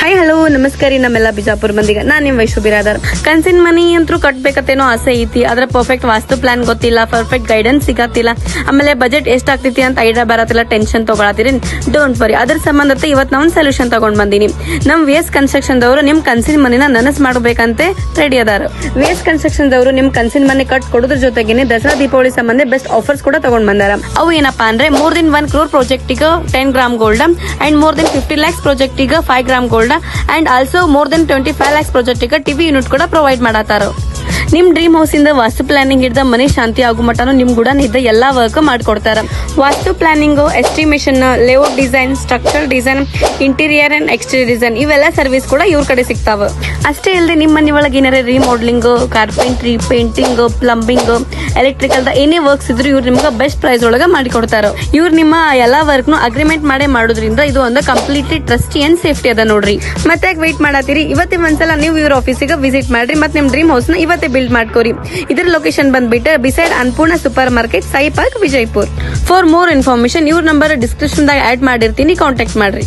Hi hello ನಮಸ್ಕಾರ ರೀ ನಮ್ಮೆಲ್ಲ ಬಿಜಾಪುರ ಮಂದಿಗೆ ನಾನ್ ನಿಮ್ ವೈಶು ಬಿರಾದರ್. ಕನ್ಸಿನ್ ಮನಿ ಅಂತೂ ಕಟ್ಬೇಕತ್ತೇನೋ ಆಸೆ ಐತಿ, ಆದ್ರೆ ಪರ್ಫೆಕ್ಟ್ ವಾಸ್ತು ಪ್ಲಾನ್ ಗೊತ್ತಿಲ್ಲ, ಪರ್ಫೆಕ್ಟ್ ಗೈಡೆನ್ಸ್ ಸಿಗತ್ತಿಲ್ಲ, ಆಮೇಲೆ ಬಜೆಟ್ ಎಷ್ಟ್ ಆಗ್ತೈತಿ ಅಂತ ಐಡಿಯಾ ಬರತ್ತಿಲ್ಲ, ಟೆನ್ಷನ್ ತಗೊಳತ್ತೀರಿ. ಡೋಂಟ್ ವರಿ, ಅದ್ರ ಸಂಬಂಧತೆ ಇವತ್ ನಾವ್ ಸೊಲ್ಯೂಷನ್ ತಗೊಂಡ್ ಬಂದಿನಿ. ನಮ್ ವಿ.ಎಸ್ ಕನ್ಸ್ಟ್ರಕ್ಷನ್ ದವರು ನಿಮ್ ಕನ್ಸಿನ್ ಮನಿನ ನನಸ್ ಮಾಡಬೇಕಂತೆ ರೆಡಿ ಅದಾರ. ವಿ.ಎಸ್ ಕನ್ಸ್ಟ್ರಕ್ಷನ್ ದವರು ನಿಮ್ ಕನ್ಸಿನ್ ಮನೆ ಕಟ್ ಕೊಡೋದ್ರ ಜೊತೆಗೆ ದಸರಾ ದೀಪಾವಳಿ ಸಂಬಂಧ ಬೆಸ್ಟ್ ಆಫರ್ಸ್ ಕೂಡ ತಗೊಂಡ್ ಬಂದಾರ. ಅವು ಏನಪ್ಪಾ ಅಂದ್ರೆ ಮೋರ್ ದೆನ್ 1 crore ಪ್ರಾಜೆಕ್ಟ್ ಗೆ 10 gram gold and more than 50 lakhs project ಗೆ 5 gram gold and also more than 25 lakhs project ಗೆ ಟಿವಿ ಯೂನಿಟ್ ಕೂಡ ಪ್ರೊವೈಡ್ ಮಾಡತ್ತಾರ. ನಿಮ್ ಡ್ರೀಮ್ ಹೌಸ್ ಇಂದ ವಾಸ್ತು ಪ್ಲಾನಿಂಗ್ ಹಿಡಿದ ಮನೆ ಶಾಂತಿ ಆಗೋ ಮಟ್ಟನು ನಿಮ್ ಕೂಡ ಇದ್ದ ಎಲ್ಲಾ ವರ್ಕ್ ಮಾಡ್ಕೊಡ್ತಾರ. Vastu planning, estimation, layout design, structure design, interior and exterior design ಇವೆಲ್ಲ ಸರ್ವಿಸ್ ಕೂಡ ಇವ್ರ ಕಡೆ ಸಿಗ್ತಾವ. ಅಷ್ಟೇ ಅಲ್ಲದೆ ನಿಮ್ ಮನೆ ಒಳಗೆ ಏನಾರ ರಿಮೋಡ್ಲಿಂಗ್, ಕಾರ್ಪೆಂಟ್ರಿ, ಪೇಂಟಿಂಗ್, ಪ್ಲಂಬಿಂಗ್, ಎಲೆಕ್ಟ್ರಿಕಲ್ ಏನೇ ವರ್ಕ್ಸ್ ಇದ್ರು ಇವ್ರು ನಿಮ್ಗೆ ಬೆಸ್ಟ್ ಪ್ರೈಸ್ ಒಳಗ ಮಾಡಿಕೊಡ್ತಾರ. ಇವ್ರು ನಿಮ್ಮ ಎಲ್ಲಾ ವರ್ಕ್ ನು ಅಗ್ರಿಮೆಂಟ್ ಮಾಡೇ ಮಾಡೋದ್ರಿಂದ ಇದು ಒಂದು ಕಂಪ್ಲೀಟ್ಲಿ ಟ್ರಸ್ಟಿ ಅಂಡ್ ಸೇಫ್ಟಿ ಅದ ನೋಡ್ರಿ. ಮತ್ತೆ ವೇಟ್ ಮಾಡತ್ತೀರಿ, ಇವತ್ತೇ ಒಂದ್ಸಲ ನೀವು ಇವ್ರ ಆಫೀಸಿಗೆ ವಿಸಿಟ್ ಮಾಡ್ರಿ ಮತ್ತೆ ನಿಮ್ ಡ್ರೀಮ್ ಹೌಸ್ ನ ಇವತ್ತೇ ಬಿಲ್ಡ್ ಮಾಡ್ಕೋರಿ. ಇದರ ಲೊಕೇಶನ್ ಬಂದ್ಬಿಟ್ಟು beside Annapurna super market, Sai park, Vijayapur. For more information ಇವ್ರ ನಂಬರ್ ಡಿಸ್ಕ್ರಿಪ್ಷನ್ ದಾಗ ಆಡ್ ಮಾಡಿರ್ತೀನಿ, ಕಾಂಟ್ಯಾಕ್ಟ್ ಮಾಡ್ರಿ.